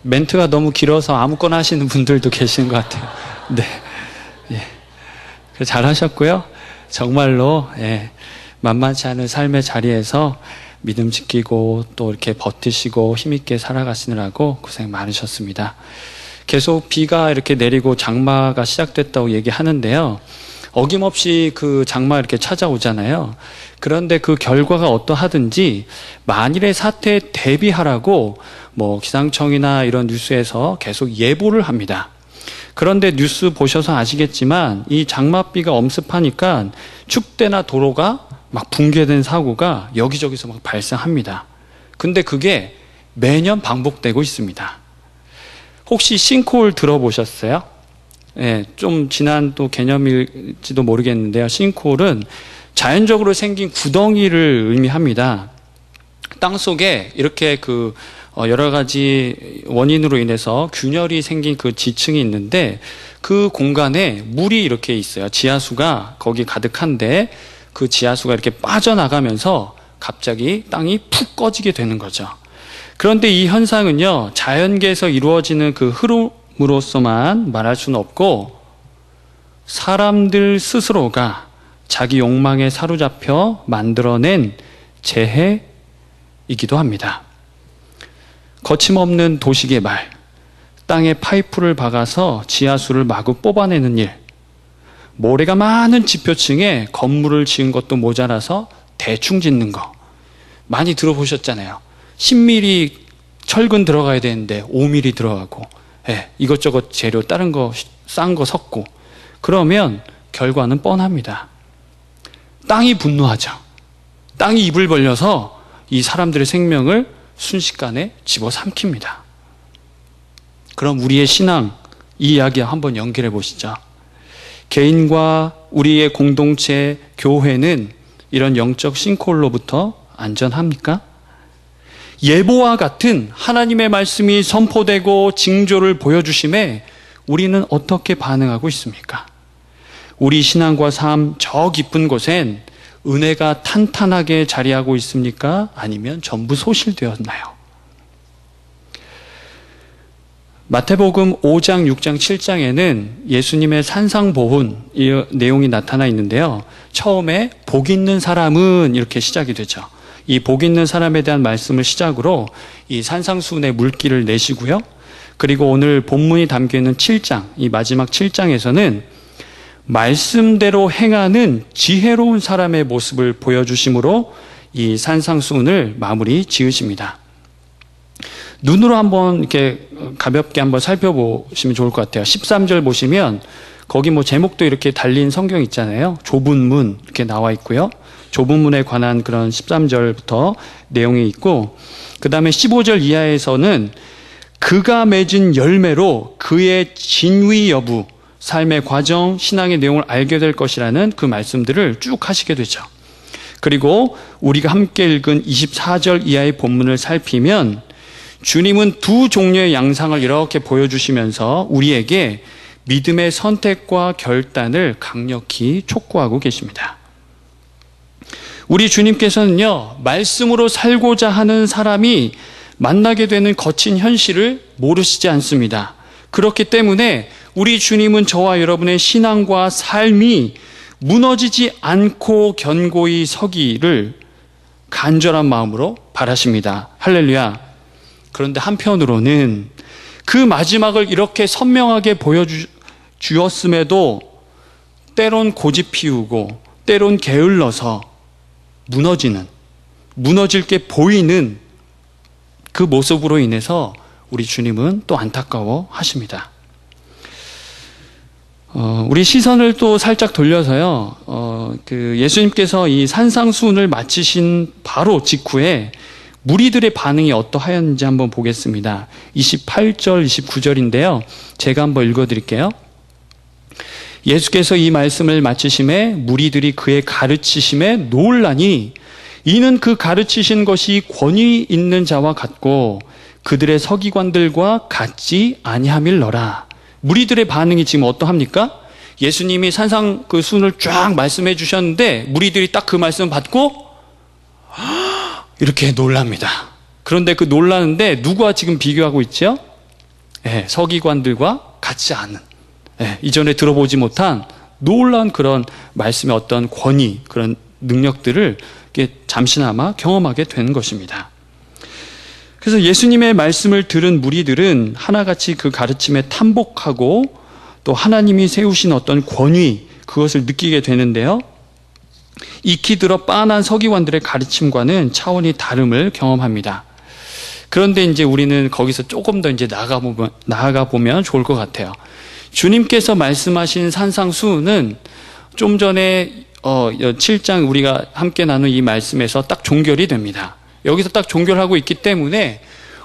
멘트가 너무 길어서 아무거나 하시는 분들도 계신 것 같아요. 네. 예. 잘하셨고요. 정말로, 만만치 않은 삶의 자리에서 믿음 지키고 또 이렇게 버티시고 힘있게 살아가시느라고 고생 많으셨습니다. 계속 비가 이렇게 내리고 장마가 시작됐다고 얘기하는데요. 어김없이 그 장마 이렇게 찾아오잖아요. 그런데 그 결과가 어떠하든지 만일의 사태에 대비하라고 기상청이나 이런 뉴스에서 계속 예보를 합니다. 그런데 뉴스 보셔서 아시겠지만 이 장맛비가 엄습하니까 축대나 도로가 막 붕괴된 사고가 여기저기서 막 발생합니다. 근데 그게 매년 반복되고 있습니다. 혹시 싱크홀 들어보셨어요? 좀 지난 또 개념일지도 모르겠는데요. 싱크홀은 자연적으로 생긴 구덩이를 의미합니다. 땅 속에 이렇게 여러 가지 원인으로 인해서 균열이 생긴 그 지층이 있는데 그 공간에 물이 이렇게 있어요. 지하수가 거기 가득한데 그 지하수가 이렇게 빠져나가면서 갑자기 땅이 푹 꺼지게 되는 거죠. 그런데 이 현상은요, 자연계에서 이루어지는 그 흐름으로서만 말할 수는 없고 사람들 스스로가 자기 욕망에 사로잡혀 만들어낸 재해이기도 합니다. 거침없는 도시개발, 땅에 파이프를 박아서 지하수를 마구 뽑아내는 일, 모래가 많은 지표층에 건물을 지은 것도 모자라서 대충 짓는 거 많이 들어보셨잖아요. 10mm 철근 들어가야 되는데 5mm 들어가고 이것저것 재료 다른 거 싼 거 섞고 그러면 결과는 뻔합니다. 땅이 분노하죠. 땅이 입을 벌려서 이 사람들의 생명을 순식간에 집어삼킵니다. 그럼 우리의 신앙, 이 이야기 한번 연결해 보시죠. 개인과 우리의 공동체, 교회는 이런 영적 싱크홀로부터 안전합니까? 예보와 같은 하나님의 말씀이 선포되고 징조를 보여주심에 우리는 어떻게 반응하고 있습니까? 우리 신앙과 삶 저 깊은 곳엔 은혜가 탄탄하게 자리하고 있습니까? 아니면 전부 소실되었나요? 마태복음 5장, 6장, 7장에는 예수님의 산상보훈 이 내용이 나타나 있는데요. 처음에 복 있는 사람은 이렇게 시작이 되죠. 이 복 있는 사람에 대한 말씀을 시작으로 이 산상수훈의 물기를 내시고요. 그리고 오늘 본문이 담겨있는 7장, 이 마지막 7장에서는 말씀대로 행하는 지혜로운 사람의 모습을 보여주심으로 이 산상수훈을 마무리 지으십니다. 눈으로 한번 이렇게 가볍게 한번 살펴보시면 좋을 것 같아요. 13절 보시면 거기 제목도 이렇게 달린 성경 있잖아요. 좁은 문 이렇게 나와 있고요. 좁은 문에 관한 그런 13절부터 내용이 있고 그 다음에 15절 이하에서는 그가 맺은 열매로 그의 진위 여부, 삶의 과정, 신앙의 내용을 알게 될 것이라는 그 말씀들을 쭉 하시게 되죠. 그리고 우리가 함께 읽은 24절 이하의 본문을 살피면 주님은 두 종류의 양상을 이렇게 보여주시면서 우리에게 믿음의 선택과 결단을 강력히 촉구하고 계십니다. 우리 주님께서는요, 말씀으로 살고자 하는 사람이 만나게 되는 거친 현실을 모르시지 않습니다. 그렇기 때문에 우리 주님은 저와 여러분의 신앙과 삶이 무너지지 않고 견고히 서기를 간절한 마음으로 바라십니다. 할렐루야. 그런데 한편으로는 그 마지막을 이렇게 선명하게 보여주었음에도 때론 고집 피우고 때론 게을러서 무너질 게 보이는 그 모습으로 인해서 우리 주님은 또 안타까워 하십니다. 우리 시선을 또 살짝 돌려서요, 예수님께서 이 산상수훈을 마치신 바로 직후에 무리들의 반응이 어떠하였는지 한번 보겠습니다. 28절, 29절인데요. 제가 한번 읽어드릴게요. 예수께서 이 말씀을 마치심에 무리들이 그의 가르치심에 놀라니 이는 그 가르치신 것이 권위 있는 자와 같고 그들의 서기관들과 같지 아니함일러라. 무리들의 반응이 지금 어떠합니까? 예수님이 산상 그 수훈을 쫙 말씀해 주셨는데 무리들이 딱 그 말씀 받고 이렇게 놀랍니다. 그런데 그 놀라는데 누구와 지금 비교하고 있죠? 서기관들과 같지 않은, 이전에 들어보지 못한 놀라운 그런 말씀의 어떤 권위, 그런 능력들을 잠시나마 경험하게 된 것입니다. 그래서 예수님의 말씀을 들은 무리들은 하나같이 그 가르침에 탐복하고 또 하나님이 세우신 어떤 권위, 그것을 느끼게 되는데요. 익히 들어 빤한 서기관들의 가르침과는 차원이 다름을 경험합니다. 그런데 이제 우리는 거기서 조금 더 이제 나아가 보면 좋을 것 같아요. 주님께서 말씀하신 산상수훈은 좀 전에 7장 우리가 함께 나눈 이 말씀에서 딱 종결이 됩니다. 여기서 딱 종결하고 있기 때문에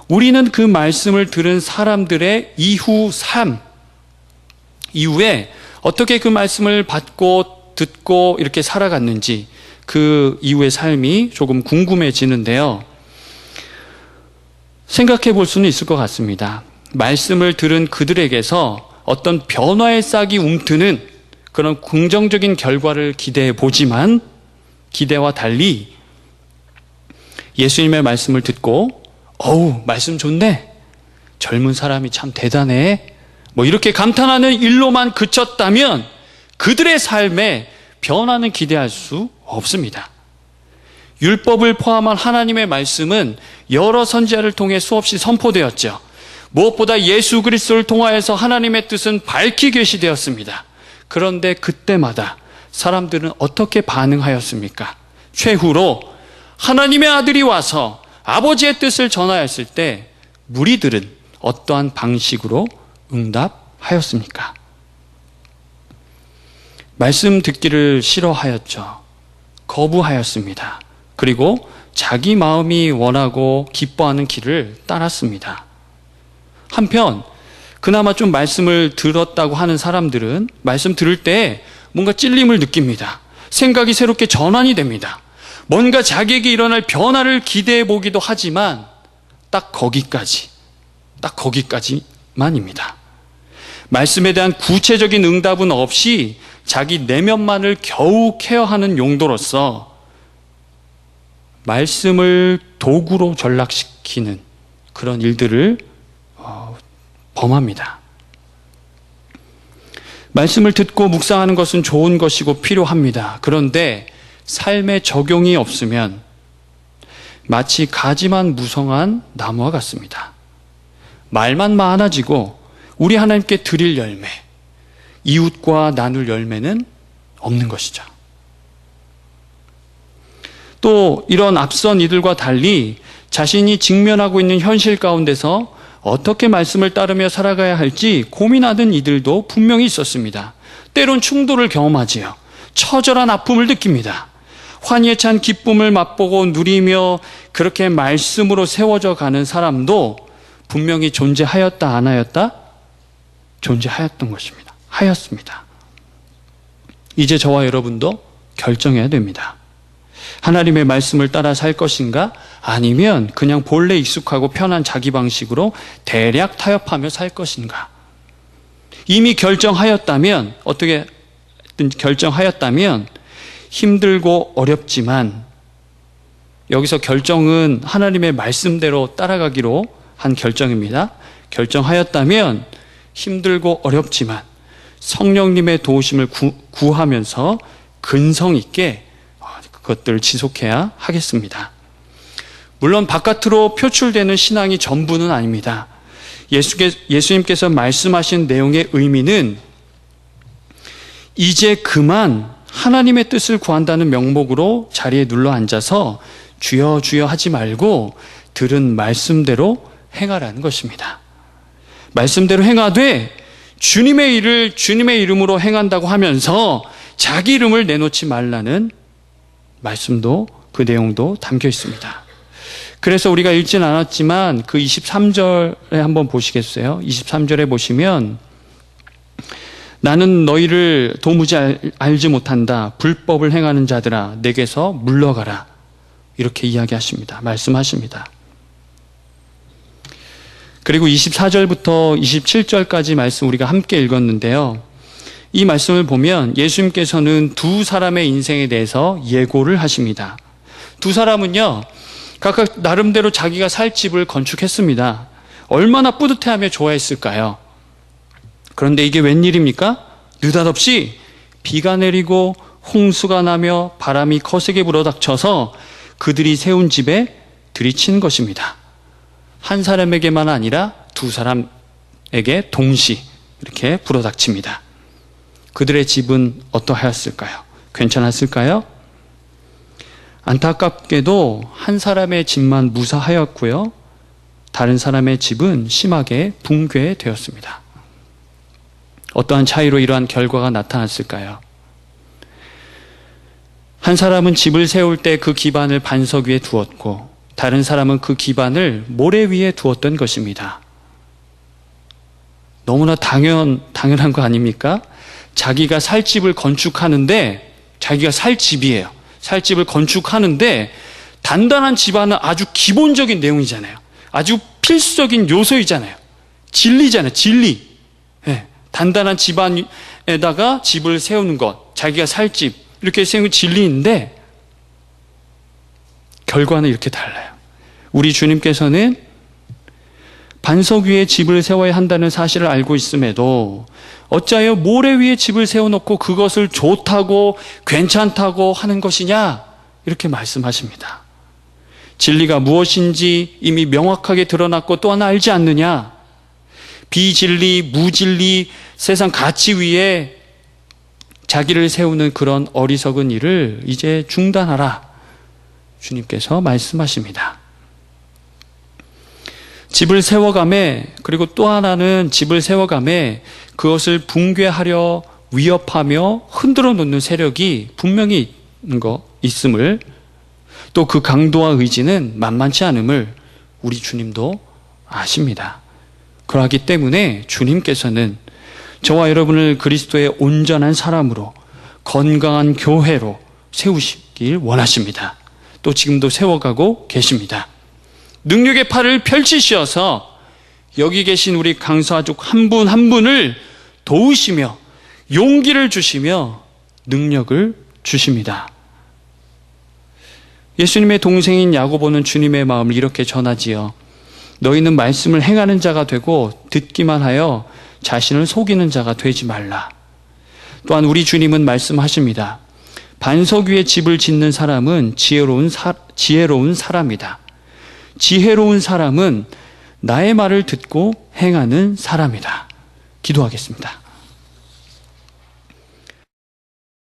우리는 그 말씀을 들은 사람들의 이후 삶, 이후에 어떻게 그 말씀을 받고 듣고 이렇게 살아갔는지 그 이후의 삶이 조금 궁금해지는데요. 생각해 볼 수는 있을 것 같습니다. 말씀을 들은 그들에게서 어떤 변화의 싹이 움트는 그런 긍정적인 결과를 기대해 보지만 기대와 달리 예수님의 말씀을 듣고 말씀 좋네, 젊은 사람이 참 대단해, 이렇게 감탄하는 일로만 그쳤다면 그들의 삶에 변화는 기대할 수 없습니다. 율법을 포함한 하나님의 말씀은 여러 선지자를 통해 수없이 선포되었죠. 무엇보다 예수 그리스도를 통하여서 하나님의 뜻은 밝히 계시되었습니다. 그런데 그때마다 사람들은 어떻게 반응하였습니까? 최후로 하나님의 아들이 와서 아버지의 뜻을 전하였을 때 무리들은 어떠한 방식으로 응답하였습니까? 말씀 듣기를 싫어하였죠. 거부하였습니다. 그리고 자기 마음이 원하고 기뻐하는 길을 따랐습니다. 한편 그나마 좀 말씀을 들었다고 하는 사람들은 말씀 들을 때 뭔가 찔림을 느낍니다. 생각이 새롭게 전환이 됩니다. 뭔가 자기에게 일어날 변화를 기대해 보기도 하지만 딱 거기까지만입니다. 말씀에 대한 구체적인 응답은 없이 자기 내면만을 겨우 케어하는 용도로서 말씀을 도구로 전락시키는 그런 일들을 범합니다. 말씀을 듣고 묵상하는 것은 좋은 것이고 필요합니다. 그런데 삶에 적용이 없으면 마치 가지만 무성한 나무와 같습니다. 말만 많아지고 우리 하나님께 드릴 열매, 이웃과 나눌 열매는 없는 것이죠. 또 이런 앞선 이들과 달리 자신이 직면하고 있는 현실 가운데서 어떻게 말씀을 따르며 살아가야 할지 고민하는 이들도 분명히 있었습니다. 때론 충돌을 경험하지요. 처절한 아픔을 느낍니다. 환희에 찬 기쁨을 맛보고 누리며 그렇게 말씀으로 세워져 가는 사람도 분명히 존재하였다, 안 하였다? 존재하였던 것입니다. 하였습니다. 이제 저와 여러분도 결정해야 됩니다. 하나님의 말씀을 따라 살 것인가? 아니면 그냥 본래 익숙하고 편한 자기 방식으로 대략 타협하며 살 것인가? 이미 결정하였다면, 힘들고 어렵지만, 여기서 결정은 하나님의 말씀대로 따라가기로 한 결정입니다. 결정하였다면 힘들고 어렵지만 성령님의 도우심을 구하면서 근성 있게 그것들을 지속해야 하겠습니다. 물론 바깥으로 표출되는 신앙이 전부는 아닙니다. 예수님께서 말씀하신 내용의 의미는 이제 그만 하나님의 뜻을 구한다는 명목으로 자리에 눌러 앉아서 주여 주여 하지 말고 들은 말씀대로 행하라는 것입니다. 말씀대로 행하되 주님의 일을 주님의 이름으로 행한다고 하면서 자기 이름을 내놓지 말라는 말씀도, 그 내용도 담겨 있습니다. 그래서 우리가 읽진 않았지만 그 23절에 한번 보시겠어요? 23절에 보시면 나는 너희를 도무지 알지 못한다. 불법을 행하는 자들아 내게서 물러가라. 이렇게 이야기하십니다. 말씀하십니다. 그리고 24절부터 27절까지 말씀 우리가 함께 읽었는데요. 이 말씀을 보면 예수님께서는 두 사람의 인생에 대해서 예고를 하십니다. 두 사람은요, 각각 나름대로 자기가 살 집을 건축했습니다. 얼마나 뿌듯해하며 좋아했을까요? 그런데 이게 웬일입니까? 느닷없이 비가 내리고 홍수가 나며 바람이 거세게 불어닥쳐서 그들이 세운 집에 들이치는 것입니다. 한 사람에게만 아니라 두 사람에게 동시 이렇게 불어닥칩니다. 그들의 집은 어떠하였을까요? 괜찮았을까요? 안타깝게도 한 사람의 집만 무사하였고요. 다른 사람의 집은 심하게 붕괴되었습니다. 어떠한 차이로 이러한 결과가 나타났을까요? 한 사람은 집을 세울 때 그 기반을 반석 위에 두었고 다른 사람은 그 기반을 모래 위에 두었던 것입니다. 너무나 당연한 거 아닙니까? 자기가 살 집을 건축하는데 자기가 살 집이에요. 살 집을 건축하는데 단단한 집안은 아주 기본적인 내용이잖아요. 아주 필수적인 요소이잖아요. 진리잖아요. 진리. 네. 단단한 집안에다가 집을 세우는 것, 자기가 살 집, 이렇게 세우는 진리인데 결과는 이렇게 달라요. 우리 주님께서는 반석 위에 집을 세워야 한다는 사실을 알고 있음에도 어찌하여 모래 위에 집을 세워놓고 그것을 좋다고 괜찮다고 하는 것이냐? 이렇게 말씀하십니다. 진리가 무엇인지 이미 명확하게 드러났고 또 하나 알지 않느냐? 비진리, 무진리, 세상 가치 위에 자기를 세우는 그런 어리석은 일을 이제 중단하라. 주님께서 말씀하십니다. 집을 세워가매, 그리고 또 하나는 집을 세워가매 그것을 붕괴하려 위협하며 흔들어 놓는 세력이 분명히 있음을, 또 그 강도와 의지는 만만치 않음을 우리 주님도 아십니다. 그러하기 때문에 주님께서는 저와 여러분을 그리스도의 온전한 사람으로 건강한 교회로 세우시길 원하십니다. 또 지금도 세워가고 계십니다. 능력의 팔을 펼치셔서 여기 계신 우리 강사족 한 분 한 분을 도우시며 용기를 주시며 능력을 주십니다. 예수님의 동생인 야고보는 주님의 마음을 이렇게 전하지요. 너희는 말씀을 행하는 자가 되고 듣기만 하여 자신을 속이는 자가 되지 말라. 또한 우리 주님은 말씀하십니다. 반석 위에 집을 짓는 사람은 지혜로운 사람이다. 지혜로운 사람은 나의 말을 듣고 행하는 사람이다. 기도하겠습니다.